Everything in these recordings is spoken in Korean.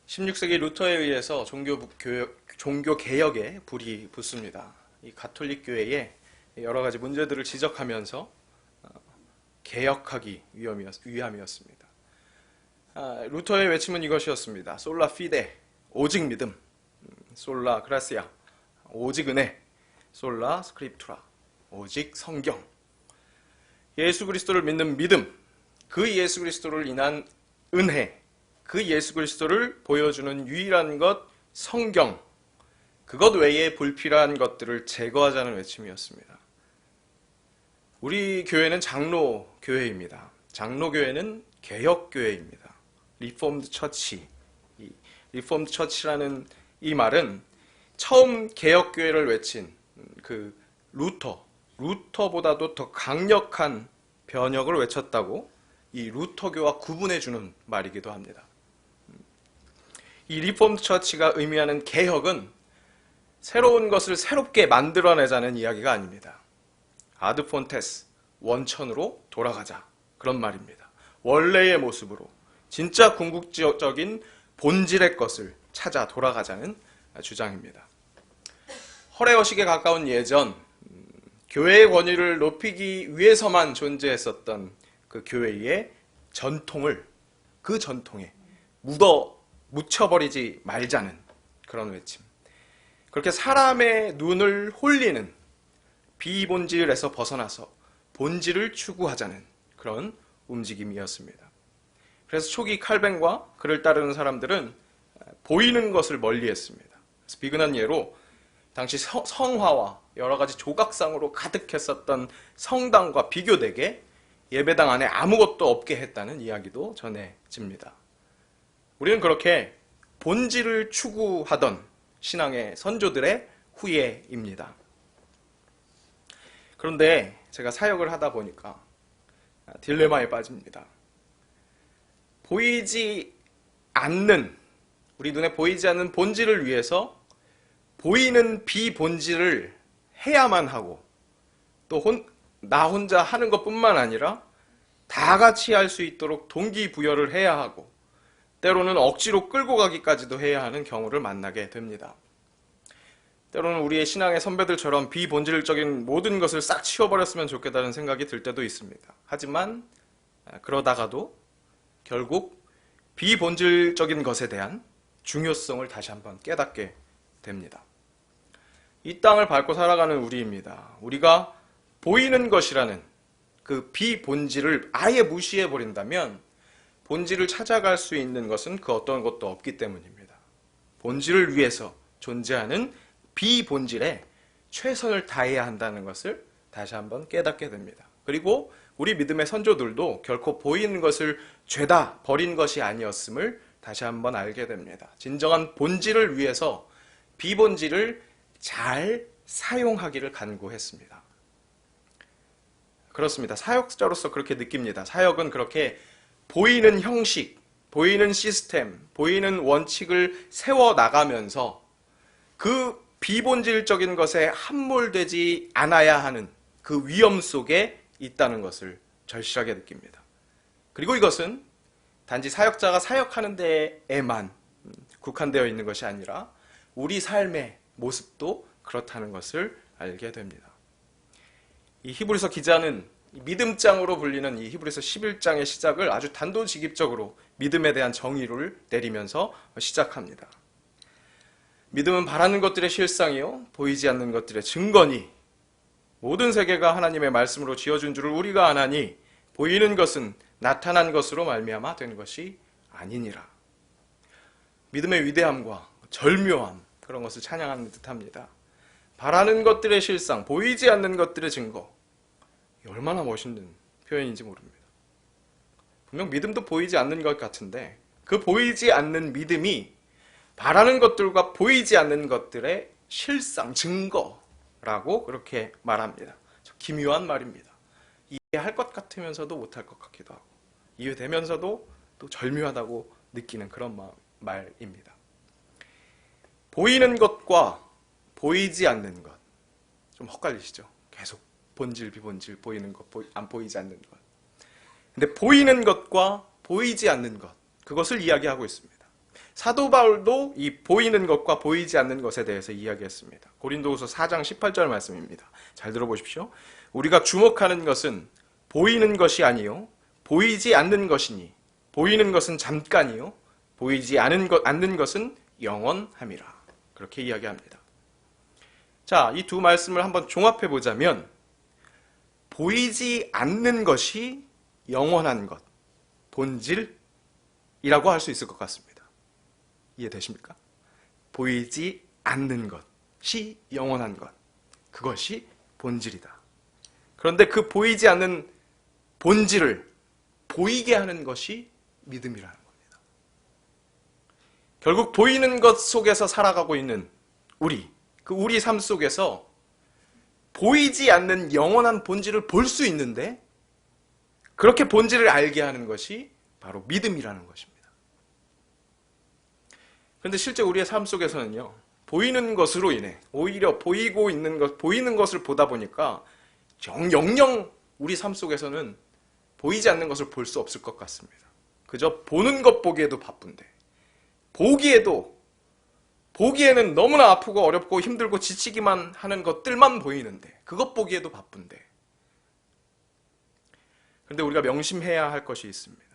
16세기 루터에 의해서 종교개혁에 불이 붙습니다. 이 가톨릭 교회에 여러 가지 문제들을 지적하면서 개혁하기 위함이었습니다. 루터의 외침은 이것이었습니다. 솔라 피데, 오직 믿음, 솔라 그라시아, 오직 은혜, 솔라 스크립투라, 오직 성경. 예수 그리스도를 믿는 믿음, 그 예수 그리스도를 인한 은혜, 그 예수 그리스도를 보여주는 유일한 것 성경, 그것 외에 불필요한 것들을 제거하자는 외침이었습니다. 우리 교회는 장로교회입니다. 장로교회는 개혁교회입니다. 리폼드 처치. 이 리폼드 처치라는 이 말은 처음 개혁교회를 외친 그 루터보다도 더 강력한 변혁을 외쳤다고 이 루터교와 구분해주는 말이기도 합니다. 이 리폼드 처치가 의미하는 개혁은 새로운 것을 새롭게 만들어내자는 이야기가 아닙니다. 아드 폰테스, 원천으로 돌아가자, 그런 말입니다. 원래의 모습으로 진짜 궁극적인 본질의 것을 찾아 돌아가자는 주장입니다. 허례허식에 가까운 예전, 교회의 권위를 높이기 위해서만 존재했었던 그 교회의 전통을 그 전통에 묻혀버리지 말자는 그런 외침. 그렇게 사람의 눈을 홀리는 비본질에서 벗어나서 본질을 추구하자는 그런 움직임이었습니다. 그래서 초기 칼뱅과 그를 따르는 사람들은 보이는 것을 멀리했습니다. 그래서 비근한 예로 당시 성화와 여러 가지 조각상으로 가득했었던 성당과 비교되게 예배당 안에 아무것도 없게 했다는 이야기도 전해집니다. 우리는 그렇게 본질을 추구하던 신앙의 선조들의 후예입니다. 그런데 제가 사역을 하다 보니까 딜레마에 빠집니다. 보이지 않는, 우리 눈에 보이지 않는 본질을 위해서 보이는 비본질을 해야만 하고 또 나 혼자 하는 것뿐만 아니라 다 같이 할 수 있도록 동기부여를 해야 하고 때로는 억지로 끌고 가기까지도 해야 하는 경우를 만나게 됩니다. 때로는 우리의 신앙의 선배들처럼 비본질적인 모든 것을 싹 치워버렸으면 좋겠다는 생각이 들 때도 있습니다. 하지만 그러다가도 결국 비본질적인 것에 대한 중요성을 다시 한번 깨닫게 됩니다. 이 땅을 밟고 살아가는 우리입니다. 우리가 보이는 것이라는 그 비본질을 아예 무시해버린다면 본질을 찾아갈 수 있는 것은 그 어떤 것도 없기 때문입니다. 본질을 위해서 존재하는 비본질에 최선을 다해야 한다는 것을 다시 한번 깨닫게 됩니다. 그리고 우리 믿음의 선조들도 결코 보이는 것을 죄다 버린 것이 아니었음을 다시 한번 알게 됩니다. 진정한 본질을 위해서 비본질을 잘 사용하기를 간구했습니다. 그렇습니다. 사역자로서 그렇게 느낍니다. 사역은 그렇게 보이는 형식, 보이는 시스템, 보이는 원칙을 세워나가면서 그 비본질적인 것에 함몰되지 않아야 하는 그 위험 속에 있다는 것을 절실하게 느낍니다. 그리고 이것은 단지 사역자가 사역하는 데에만 국한되어 있는 것이 아니라 우리 삶의 모습도 그렇다는 것을 알게 됩니다. 이 히브리서 기자는 믿음장으로 불리는 이 히브리서 11장의 시작을 아주 단도직입적으로 믿음에 대한 정의를 내리면서 시작합니다. 믿음은 바라는 것들의 실상이요 보이지 않는 것들의 증거니 모든 세계가 하나님의 말씀으로 지어준 줄을 우리가 아나니 보이는 것은 나타난 것으로 말미암아 된 것이 아니니라. 믿음의 위대함과 절묘함 그런 것을 찬양하는 듯합니다. 바라는 것들의 실상, 보이지 않는 것들의 증거. 얼마나 멋있는 표현인지 모릅니다. 분명 믿음도 보이지 않는 것 같은데 그 보이지 않는 믿음이 바라는 것들과 보이지 않는 것들의 실상, 증거라고 그렇게 말합니다. 기묘한 말입니다. 이해할 것 같으면서도 못할 것 같기도 하고 이해되면서도 또 절묘하다고 느끼는 그런 말입니다. 보이는 것과 보이지 않는 것. 좀 헛갈리시죠? 계속 본질, 비본질, 보이는 것, 안 보이지 않는 것. 근데 보이는 것과 보이지 않는 것, 그것을 이야기하고 있습니다. 사도 바울도 이 보이는 것과 보이지 않는 것에 대해서 이야기했습니다. 고린도후서 4장 18절 말씀입니다. 잘 들어보십시오. 우리가 주목하는 것은 보이는 것이 아니요 보이지 않는 것이니 보이는 것은 잠깐이요 보이지 않는 것은 영원함이라. 그렇게 이야기합니다. 자, 이 두 말씀을 한번 종합해 보자면 보이지 않는 것이 영원한 것, 본질이라고 할 수 있을 것 같습니다. 이해되십니까? 보이지 않는 것이 영원한 것, 그것이 본질이다. 그런데 그 보이지 않는 본질을 보이게 하는 것이 믿음이라는 겁니다. 결국 보이는 것 속에서 살아가고 있는 우리 삶 속에서 보이지 않는 영원한 본질을 볼 수 있는데 그렇게 본질을 알게 하는 것이 바로 믿음이라는 것입니다. 그런데 실제 우리의 삶 속에서는요, 보이는 것으로 인해 오히려 보이는 것을 보다 보니까 영영 우리 삶 속에서는 보이지 않는 것을 볼 수 없을 것 같습니다. 그저 보는 것 보기에도 바쁜데, 보기에는 너무나 아프고 어렵고 힘들고 지치기만 하는 것들만 보이는데, 그것 보기에도 바쁜데. 그런데 우리가 명심해야 할 것이 있습니다.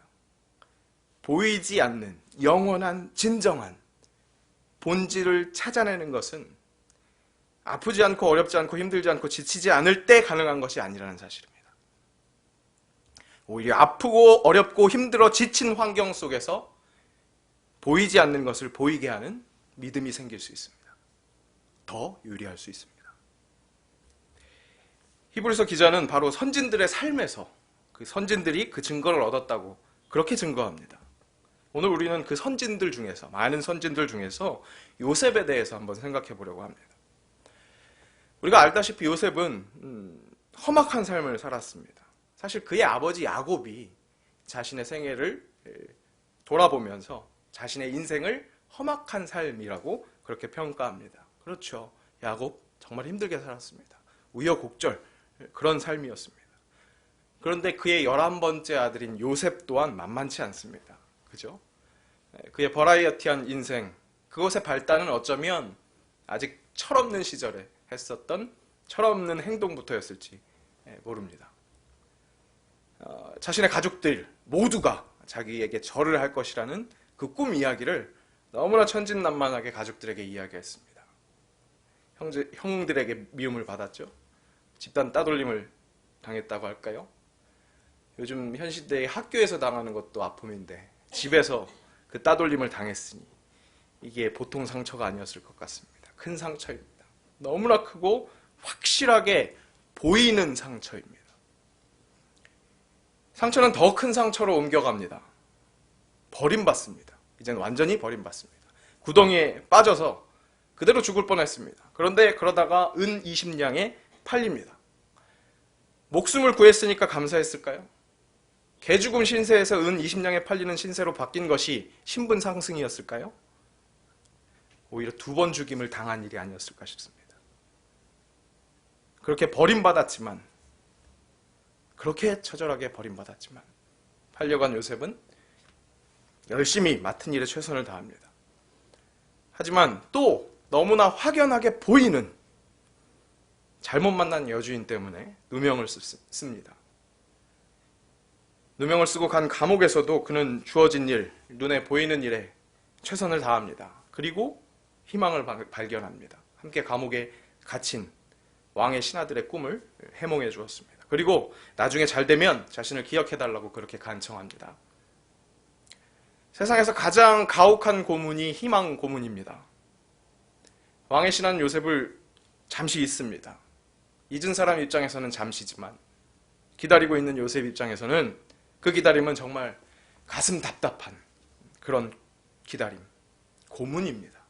보이지 않는 영원한 진정한 본질을 찾아내는 것은 아프지 않고 어렵지 않고 힘들지 않고 지치지 않을 때 가능한 것이 아니라는 사실입니다. 오히려 아프고 어렵고 힘들어 지친 환경 속에서 보이지 않는 것을 보이게 하는 믿음이 생길 수 있습니다. 더 유리할 수 있습니다. 히브리서 기자는 바로 선진들의 삶에서 그 선진들이 그 증거를 얻었다고 그렇게 증거합니다. 오늘 우리는 그 선진들 중에서, 많은 선진들 중에서 요셉에 대해서 한번 생각해 보려고 합니다. 우리가 알다시피 요셉은 험악한 삶을 살았습니다. 사실 그의 아버지 야곱이 자신의 생애를 돌아보면서 자신의 인생을 험악한 삶이라고 그렇게 평가합니다. 그렇죠. 야곱 정말 힘들게 살았습니다. 우여곡절 그런 삶이었습니다. 그런데 그의 11번째 아들인 요셉 또한 만만치 않습니다. 그죠? 그의 버라이어티한 인생, 그것의 발단은 어쩌면 아직 철없는 시절에 했었던 철없는 행동부터였을지 모릅니다. 자신의 가족들 모두가 자기에게 절을 할 것이라는 그 꿈 이야기를 너무나 천진난만하게 가족들에게 이야기했습니다. 형들에게 미움을 받았죠. 집단 따돌림을 당했다고 할까요? 요즘 현 시대에 학교에서 당하는 것도 아픔인데 집에서 그 따돌림을 당했으니 이게 보통 상처가 아니었을 것 같습니다. 큰 상처입니다. 너무나 크고 확실하게 보이는 상처입니다. 상처는 더 큰 상처로 옮겨갑니다. 버림받습니다. 이제는 완전히 버림받습니다. 구덩이에 빠져서 그대로 죽을 뻔했습니다. 그런데 그러다가 은 20냥에 팔립니다. 목숨을 구했으니까 감사했을까요? 개죽음 신세에서 은 20냥에 팔리는 신세로 바뀐 것이 신분 상승이었을까요? 오히려 2번 죽임을 당한 일이 아니었을까 싶습니다. 그렇게 버림받았지만, 그렇게 처절하게 버림받았지만 팔려간 요셉은 열심히 맡은 일에 최선을 다합니다. 하지만 또 너무나 확연하게 보이는 잘못 만난 여주인 때문에 누명을 씁니다. 누명을 쓰고 간 감옥에서도 그는 주어진 일, 눈에 보이는 일에 최선을 다합니다. 그리고 희망을 발견합니다. 함께 감옥에 갇힌 왕의 신하들의 꿈을 해몽해 주었습니다. 그리고 나중에 잘 되면 자신을 기억해달라고 그렇게 간청합니다. 세상에서 가장 가혹한 고문이 희망 고문입니다. 왕의 신하는 요셉을 잠시 잊습니다. 잊은 사람 입장에서는 잠시지만 기다리고 있는 요셉 입장에서는 그 기다림은 정말 가슴 답답한 그런 기다림, 고문입니다.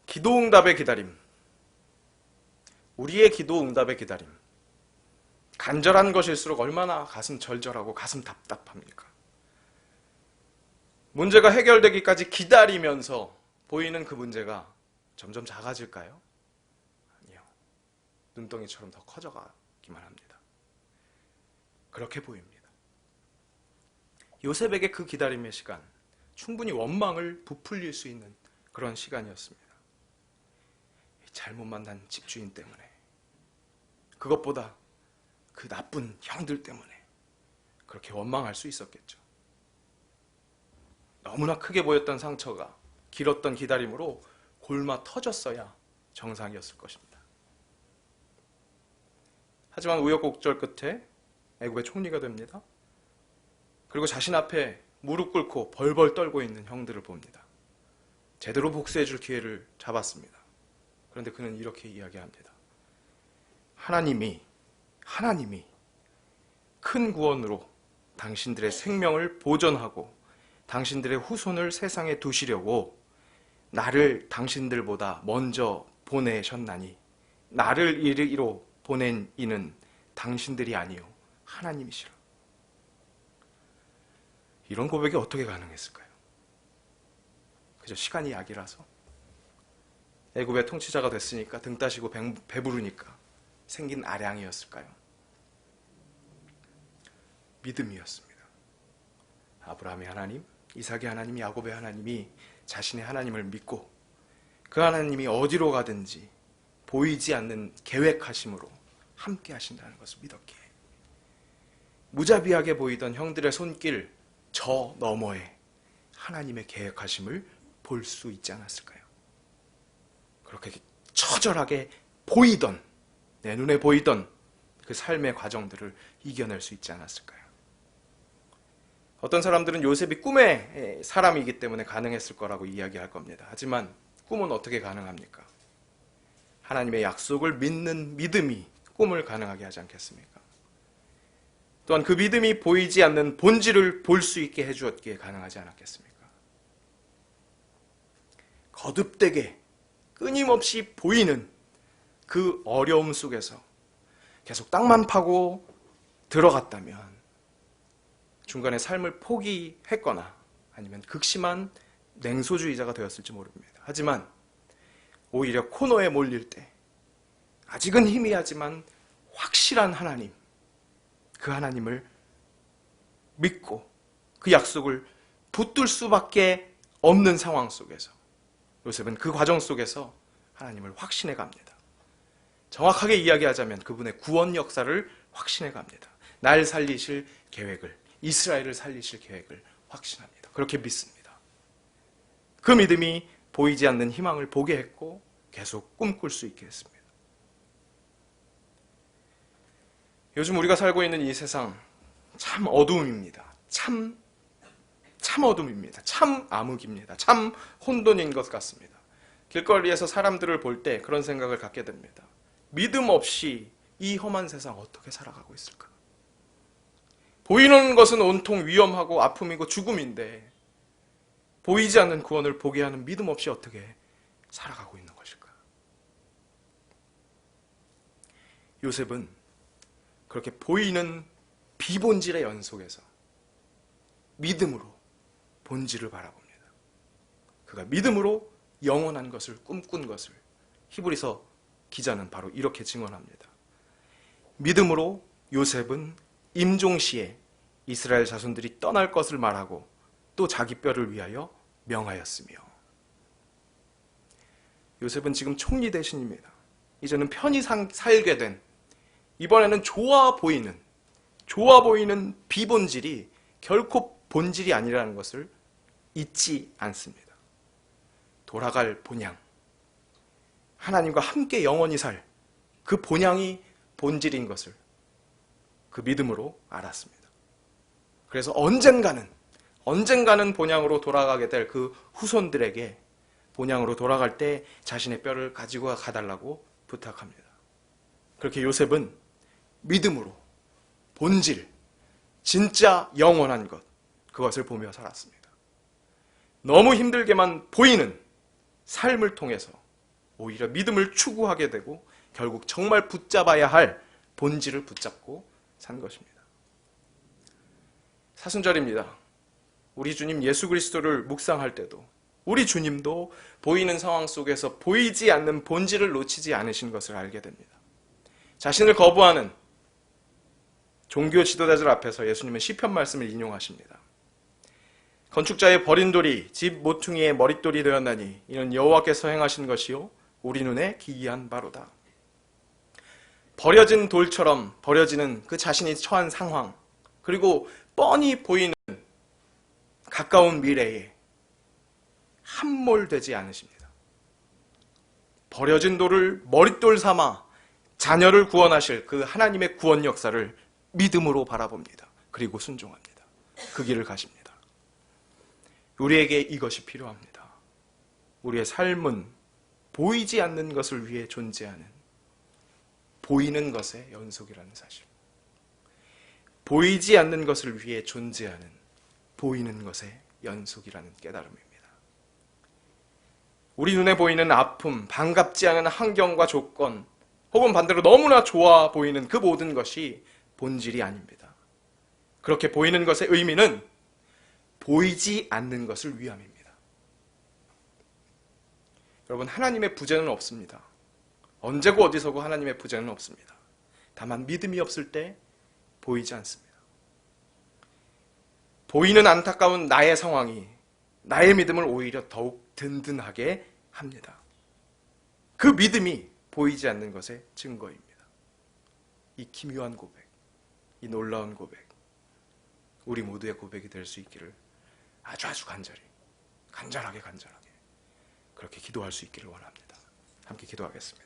기도응답의 기다림, 우리의 기도응답의 기다림, 간절한 것일수록 얼마나 가슴 절절하고 가슴 답답합니까? 문제가 해결되기까지 기다리면서 보이는 그 문제가 점점 작아질까요? 아니요. 눈덩이처럼 더 커져가기만 합니다. 그렇게 보입니다. 요셉에게 그 기다림의 시간, 충분히 원망을 부풀릴 수 있는 그런 시간이었습니다. 잘못 만난 집주인 때문에, 그것보다 그 나쁜 형들 때문에 그렇게 원망할 수 있었겠죠. 너무나 크게 보였던 상처가 길었던 기다림으로 골마 터졌어야 정상이었을 것입니다. 하지만 우여곡절 끝에 애굽의 총리가 됩니다. 그리고 자신 앞에 무릎 꿇고 벌벌 떨고 있는 형들을 봅니다. 제대로 복수해줄 기회를 잡았습니다. 그런데 그는 이렇게 이야기합니다. 하나님이 큰 구원으로 당신들의 생명을 보존하고 당신들의 후손을 세상에 두시려고 나를 당신들보다 먼저 보내셨나니 나를 이리로 보낸 이는 당신들이 아니요 하나님이시라. 이런 고백이 어떻게 가능했을까요? 그저 시간이 약이라서? 애굽의 통치자가 됐으니까 등 따시고 배부르니까 생긴 아량이었을까요? 믿음이었습니다. 아브라함의 하나님, 이삭의 하나님, 야곱의 하나님이 자신의 하나님을 믿고 그 하나님이 어디로 가든지 보이지 않는 계획하심으로 함께 하신다는 것을 믿었기에 무자비하게 보이던 형들의 손길 저 너머에 하나님의 계획하심을 볼 수 있지 않았을까요? 그렇게 처절하게 보이던, 내 눈에 보이던 그 삶의 과정들을 이겨낼 수 있지 않았을까요? 어떤 사람들은 요셉이 꿈의 사람이기 때문에 가능했을 거라고 이야기할 겁니다. 하지만 꿈은 어떻게 가능합니까? 하나님의 약속을 믿는 믿음이 꿈을 가능하게 하지 않겠습니까? 또한 그 믿음이 보이지 않는 본질을 볼 수 있게 해주었기에 가능하지 않았겠습니까? 거듭되게 끊임없이 보이는 그 어려움 속에서 계속 땅만 파고 들어갔다면 중간에 삶을 포기했거나 아니면 극심한 냉소주의자가 되었을지 모릅니다. 하지만 오히려 코너에 몰릴 때 아직은 희미하지만 확실한 하나님, 그 하나님을 믿고 그 약속을 붙들 수밖에 없는 상황 속에서 요셉은 그 과정 속에서 하나님을 확신해 갑니다. 정확하게 이야기하자면 그분의 구원 역사를 확신해 갑니다. 날 살리실 계획을, 이스라엘을 살리실 계획을 확신합니다. 그렇게 믿습니다. 그 믿음이 보이지 않는 희망을 보게 했고 계속 꿈꿀 수 있게 했습니다. 요즘 우리가 살고 있는 이 세상 참 어두움입니다. 참 어둠입니다. 참 암흑입니다. 참 혼돈인 것 같습니다. 길거리에서 사람들을 볼 때 그런 생각을 갖게 됩니다. 믿음 없이 이 험한 세상 어떻게 살아가고 있을까? 보이는 것은 온통 위험하고 아픔이고 죽음인데 보이지 않는 구원을 보게 하는 믿음 없이 어떻게 살아가고 있는 것일까? 요셉은 그렇게 보이는 비본질의 연속에서 믿음으로 본질을 바라봅니다. 그가 믿음으로 영원한 것을 꿈꾼 것을 히브리서 기자는 바로 이렇게 증언합니다. 믿음으로 요셉은 임종시에 이스라엘 자손들이 떠날 것을 말하고 또 자기 뼈를 위하여 명하였으며. 요셉은 지금 총리 대신입니다. 이제는 편히 살게 된, 이번에는 좋아 보이는 비본질이 결코 본질이 아니라는 것을 잊지 않습니다. 돌아갈 본향, 하나님과 함께 영원히 살 그 본향이 본질인 것을 그 믿음으로 알았습니다. 그래서 언젠가는 본향으로 돌아가게 될 그 후손들에게 본향으로 돌아갈 때 자신의 뼈를 가지고 가달라고 부탁합니다. 그렇게 요셉은 믿음으로 본질, 진짜 영원한 것, 그것을 보며 살았습니다. 너무 힘들게만 보이는 삶을 통해서 오히려 믿음을 추구하게 되고 결국 정말 붙잡아야 할 본질을 붙잡고 산 것입니다. 사순절입니다. 우리 주님 예수 그리스도를 묵상할 때도 우리 주님도 보이는 상황 속에서 보이지 않는 본질을 놓치지 않으신 것을 알게 됩니다. 자신을 거부하는 종교 지도자들 앞에서 예수님은 시편 말씀을 인용하십니다. 건축자의 버린 돌이 집 모퉁이의 머릿돌이 되었나니 이는 여호와께서 행하신 것이요 우리 눈에 기이한 바로다. 버려진 돌처럼 버려지는 그 자신이 처한 상황, 그리고 뻔히 보이는 가까운 미래에 함몰되지 않으십니다. 버려진 돌을 머릿돌 삼아 자녀를 구원하실 그 하나님의 구원 역사를 믿음으로 바라봅니다. 그리고 순종합니다. 그 길을 가십니다. 우리에게 이것이 필요합니다. 우리의 삶은 보이지 않는 것을 위해 존재하는 보이는 것의 연속이라는 사실. 보이지 않는 것을 위해 존재하는 보이는 것의 연속이라는 깨달음입니다. 우리 눈에 보이는 아픔, 반갑지 않은 환경과 조건, 혹은 반대로 너무나 좋아 보이는 그 모든 것이 본질이 아닙니다. 그렇게 보이는 것의 의미는 보이지 않는 것을 위함입니다. 여러분, 하나님의 부재는 없습니다. 언제고 어디서고 하나님의 부재는 없습니다. 다만 믿음이 없을 때 보이지 않습니다. 보이는 안타까운 나의 상황이 나의 믿음을 오히려 더욱 든든하게 합니다. 그 믿음이 보이지 않는 것의 증거입니다. 이 기묘한 고백, 이 놀라운 고백, 우리 모두의 고백이 될 수 있기를 아주 간절하게 그렇게 기도할 수 있기를 원합니다. 함께 기도하겠습니다.